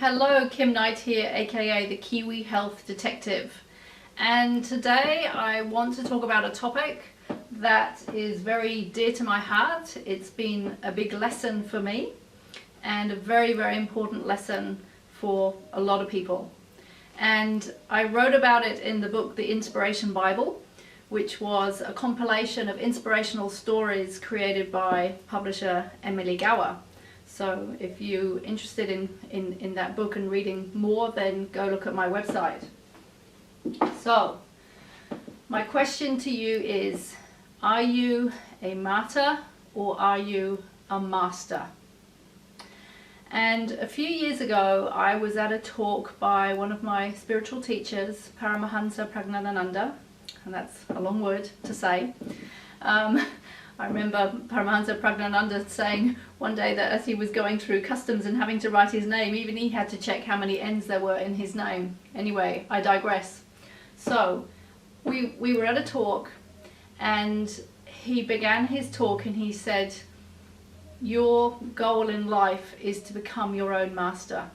Hello, Kim Knight here, aka the Kiwi Health Detective, and today I want to talk about a topic that is very dear to my heart. It's been a big lesson for me and a very, very important lesson for a lot of people. And I wrote about it in the book The Inspiration Bible, which was a compilation of inspirational stories created by publisher Emily Gower. So if you're interested in that book and reading more, then go look at my website. So my question to you is, are you a martyr or are you a master? And a few years ago I was at a talk by one of my spiritual teachers, Paramahansa Prajnanananda, and that's a long word to say. I remember Paramahansa Prajnananda saying one day that as he was going through customs and having to write his name, even he had to check how many N's there were in his name. Anyway, I digress. So we were at a talk and he began his talk and he said, your goal in life is to become your own master.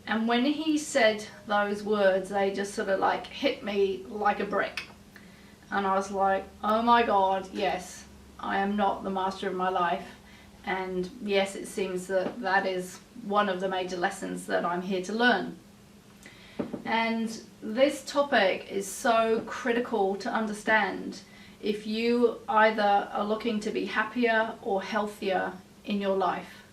And when he said those words, they just sort of like hit me like a brick. And I was like, oh my God, yes, I am not the master of my life. And yes, it seems that that is one of the major lessons that I'm here to learn. And this topic is so critical to understand if you either are looking to be happier or healthier in your life.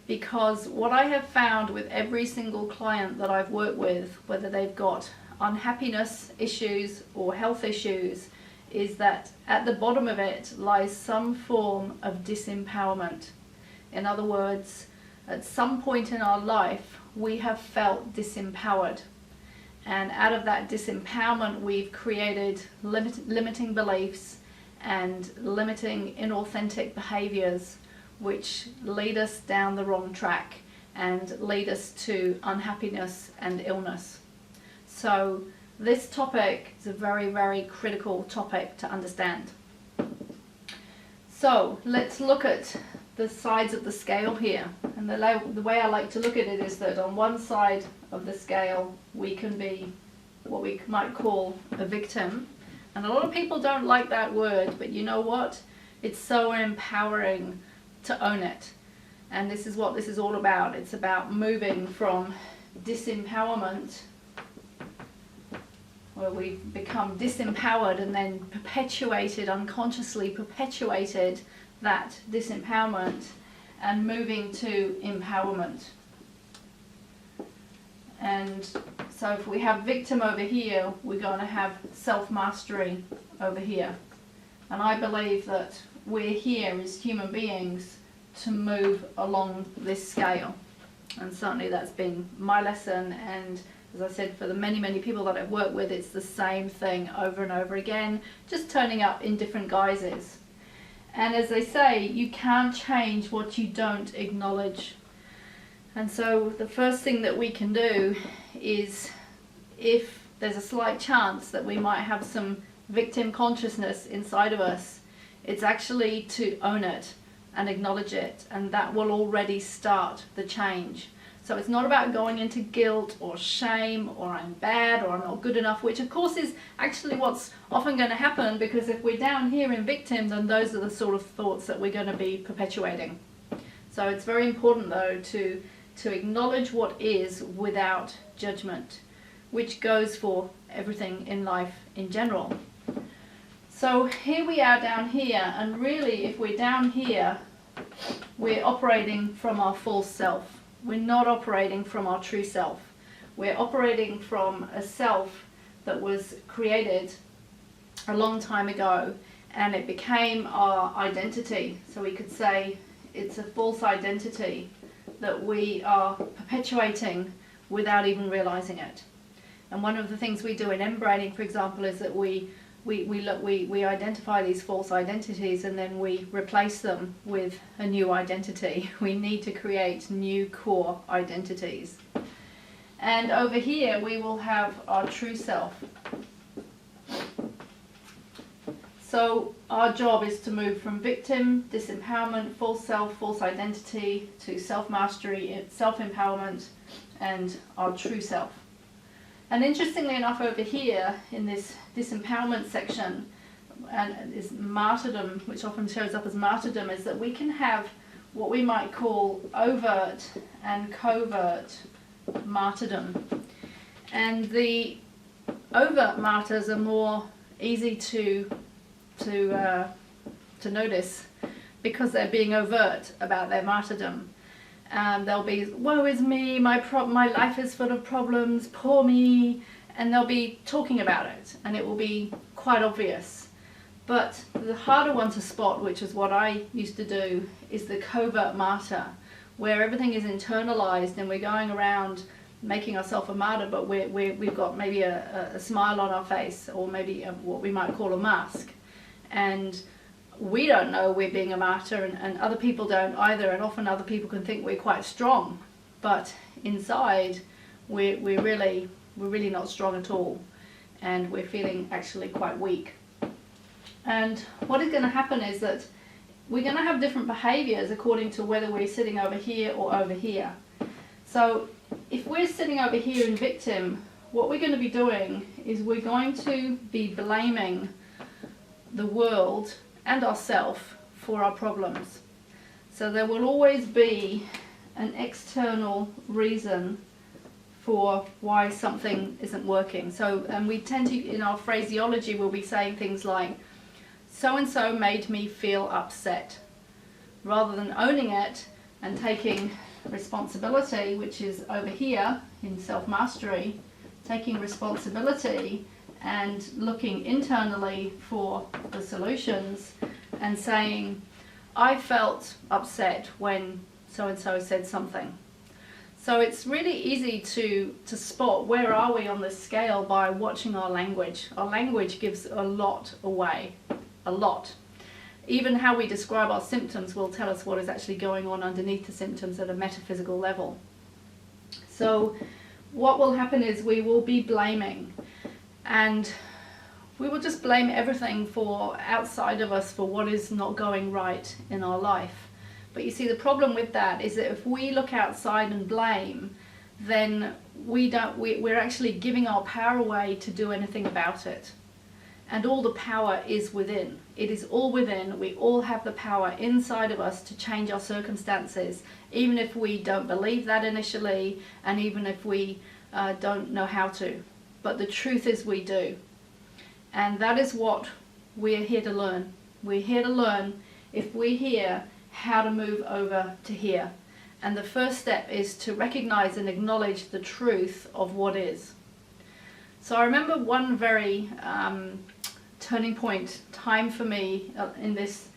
Because what I have found with every single client that I've worked with, whether they've got unhappiness issues or health issues, is that at the bottom of it lies some form of disempowerment. In other words, at some point in our life we have felt disempowered, and out of that disempowerment we've created limiting beliefs and limiting inauthentic behaviors which lead us down the wrong track and lead us to unhappiness and illness. So this topic is a very, very critical topic to understand. So let's look at the sides of the scale here. And the way I like to look at it is that on one side of the scale we can be what we might call a victim. And a lot of people don't like that word, but you know what? It's so empowering to own it. And this is what this is all about. It's about moving from disempowerment, where we've become disempowered and then perpetuated, unconsciously perpetuated that disempowerment, and moving to empowerment. And so if we have victim over here, we're going to have self-mastery over here. And I believe that we're here as human beings to move along this scale. And certainly that's been my lesson, and as I said, for the many, many people that I've worked with, it's the same thing over and over again, just turning up in different guises. And as they say, you can't change what you don't acknowledge. And so the first thing that we can do is, if there's a slight chance that we might have some victim consciousness inside of us, it's actually to own it and acknowledge it, and that will already start the change. So it's not about going into guilt or shame or I'm bad or I'm not good enough, which of course is actually what's often going to happen, because if we're down here in victim, then those are the sort of thoughts that we're going to be perpetuating. So it's very important though to acknowledge what is without judgment, which goes for everything in life in general. So here we are down here, and really if we're down here, we're operating from our false self. We're not operating from our true self. We're operating from a self that was created a long time ago, and it became our identity. So we could say it's a false identity that we are perpetuating without even realizing it. And one of the things we do in embraining, for example, is that we identify these false identities and then we replace them with a new identity. We need to create new core identities. And over here we will have our true self. So our job is to move from victim, disempowerment, false self, false identity, to self-mastery, self-empowerment, and our true self. And interestingly enough, over here in this disempowerment section, and is martyrdom, which often shows up as martyrdom, is that we can have what we might call overt and covert martyrdom. And the overt martyrs are more easy to notice because they're being overt about their martyrdom. They'll be, woe is me, my life is full of problems, poor me, and they'll be talking about it, and it will be quite obvious. But the harder one to spot, which is what I used to do, is the covert martyr, where everything is internalized and we're going around making ourselves a martyr, but we've got maybe a smile on our face, or maybe what we might call a mask. And we don't know we're being a martyr, and other people don't either, and often other people can think we're quite strong, but inside we're really not strong at all, and we're feeling actually quite weak. And what is going to happen is that we're going to have different behaviors according to whether we're sitting over here or over here. So if we're sitting over here in victim, what we're going to be doing is we're going to be blaming the world and ourselves for our problems. So there will always be an external reason for why something isn't working. So, and we tend to, in our phraseology, we'll be saying things like, so-and-so made me feel upset, rather than owning it and taking responsibility, which is over here in self-mastery, taking responsibility and looking internally for the solutions and saying, I felt upset when so-and-so said something. So it's really easy to spot where are we on this scale by watching our language. Our language gives a lot away, a lot. Even how we describe our symptoms will tell us what is actually going on underneath the symptoms at a metaphysical level. So what will happen is we will be blaming, and we will just blame everything for outside of us for what is not going right in our life. But you see, the problem with that is that if we look outside and blame, then we're actually giving our power away to do anything about it. And all the power is within. It is all within. We all have the power inside of us to change our circumstances, even if we don't believe that initially, and even if we don't know how to. But the truth is we do. And that is what we're here to learn. We're here to learn, if we're here, how to move over to here. And the first step is to recognize and acknowledge the truth of what is. So I remember one very turning point time for me in this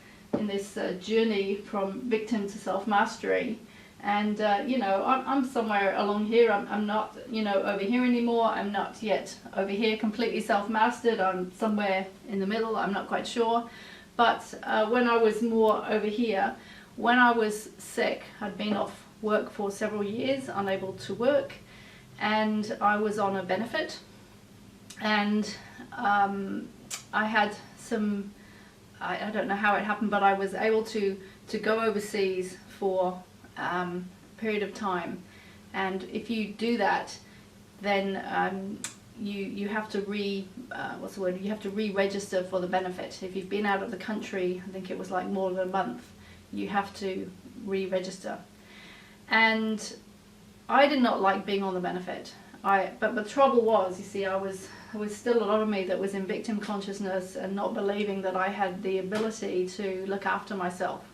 journey from victim to self-mastery. And I'm somewhere along here. I'm not over here anymore. I'm not yet over here completely self-mastered. I'm somewhere in the middle. I'm not quite sure. But when I was more over here, when I was sick, I'd been off work for several years, unable to work, and I was on a benefit. And I had some, I don't know how it happened, but I was able to go overseas for a period of time. And if you do that, then you have to you have to re-register for the benefit. If you've been out of the country, I think it was like more than a month, you have to re-register. And I did not like being on the benefit. But the trouble was, you see, there was still a lot of me that was in victim consciousness and not believing that I had the ability to look after myself.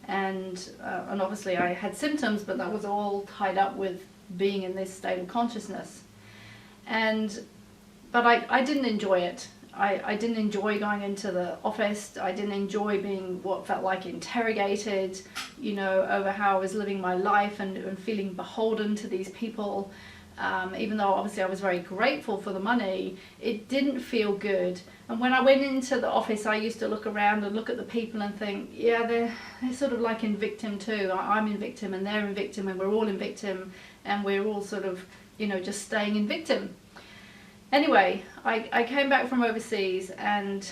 And obviously I had symptoms, but that was all tied up with being in this state of consciousness. But I didn't enjoy it. I didn't enjoy going into the office. I didn't enjoy being what felt like interrogated, over how I was living my life and feeling beholden to these people. Even though obviously I was very grateful for the money, it didn't feel good. And when I went into the office, I used to look around and look at the people and think, yeah, they're sort of like in victim too. I'm in victim and they're in victim and we're all in victim and we're all sort of, just staying in victim. Anyway, I came back from overseas, and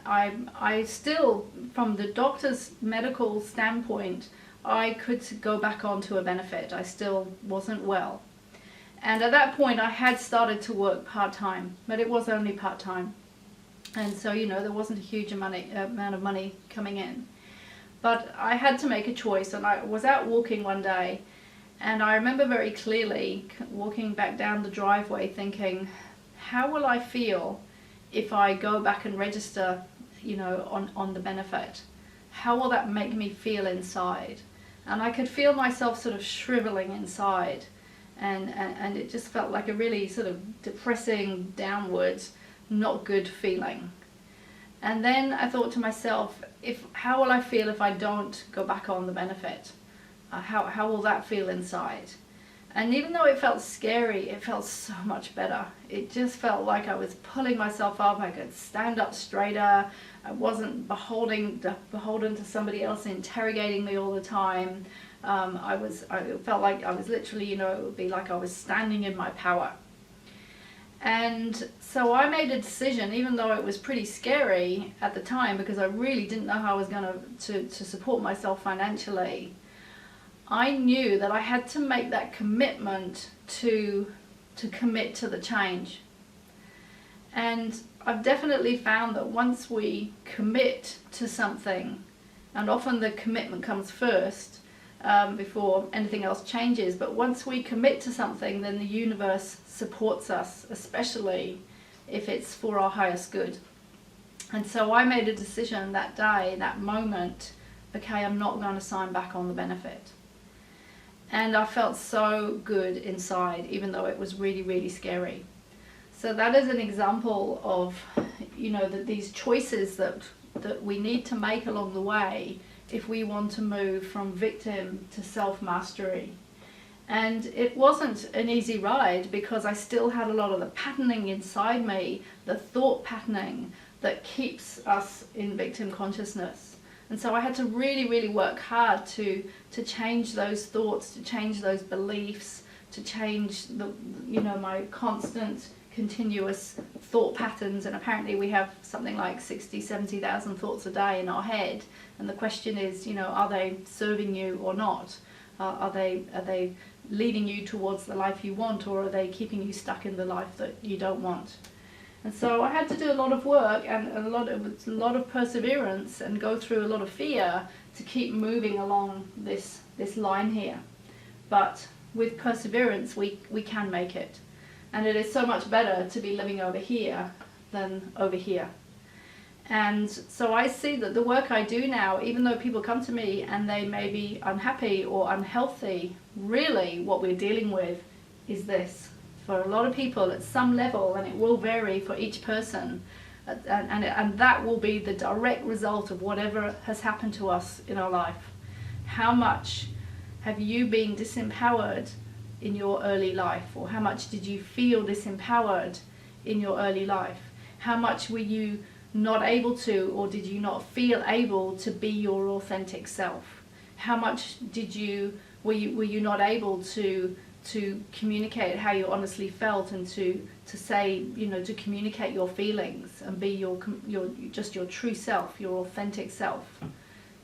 I still, from the doctor's medical standpoint, I could go back onto a benefit. I still wasn't well. And at that point I had started to work part-time, but it was only part-time. And so, you know, there wasn't a huge amount of money coming in. But I had to make a choice, and I was out walking one day, and I remember very clearly walking back down the driveway thinking, how will I feel if I go back and register, you know, on the benefit? How will that make me feel inside? And I could feel myself sort of shriveling inside, and it just felt like a really sort of depressing, downward, not good feeling. And then I thought to myself, how will I feel if I don't go back on the benefit? How will that feel inside? And even though it felt scary, it felt so much better. It just felt like I was pulling myself up. I could stand up straighter. I wasn't beholden to somebody else interrogating me all the time. I felt like I was literally, you know, it would be like I was standing in my power. And so I made a decision, even though it was pretty scary at the time, because I really didn't know how I was going to support myself financially. I knew that I had to make that commitment to commit to the change. And I've definitely found that once we commit to something, and often the commitment comes first before anything else changes, but once we commit to something, then the universe supports us, especially if it's for our highest good. And so I made a decision that day, that moment, okay, I'm not going to sign back on the benefit. And I felt so good inside, even though it was really, really scary. So that is an example of, you know, these choices that we need to make along the way if we want to move from victim to self-mastery. And it wasn't an easy ride, because I still had a lot of the patterning inside me, the thought patterning that keeps us in victim consciousness. And so I had to really, really work hard to change those thoughts, to change those beliefs, to change my constant, continuous thought patterns. And apparently we have something like 70,000 thoughts a day in our head. And the question is, you know, are they serving you or not? Are they leading you towards the life you want, or are they keeping you stuck in the life that you don't want? And so I had to do a lot of work and a lot of perseverance, and go through a lot of fear to keep moving along this line here. But with perseverance, we can make it. And it is so much better to be living over here than over here. And so I see that the work I do now, even though people come to me and they may be unhappy or unhealthy, really what we're dealing with is this. For a lot of people at some level, and it will vary for each person, and that will be the direct result of whatever has happened to us in our life. How much have you been disempowered in your early life? Or how much did you feel disempowered in your early life? How much were you not able to, or did you not feel able to be your authentic self? How much were you not able to communicate how you honestly felt, and to say, you know, to communicate your feelings and be your true self, your authentic self?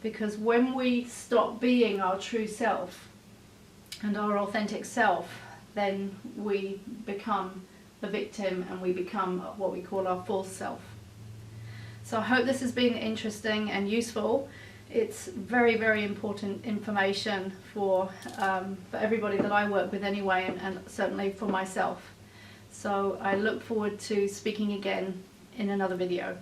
Because when we stop being our true self and our authentic self, then we become a victim, and we become what we call our false self. So I hope this has been interesting and useful. It's very, very important information for everybody that I work with anyway, and certainly for myself. So I look forward to speaking again in another video.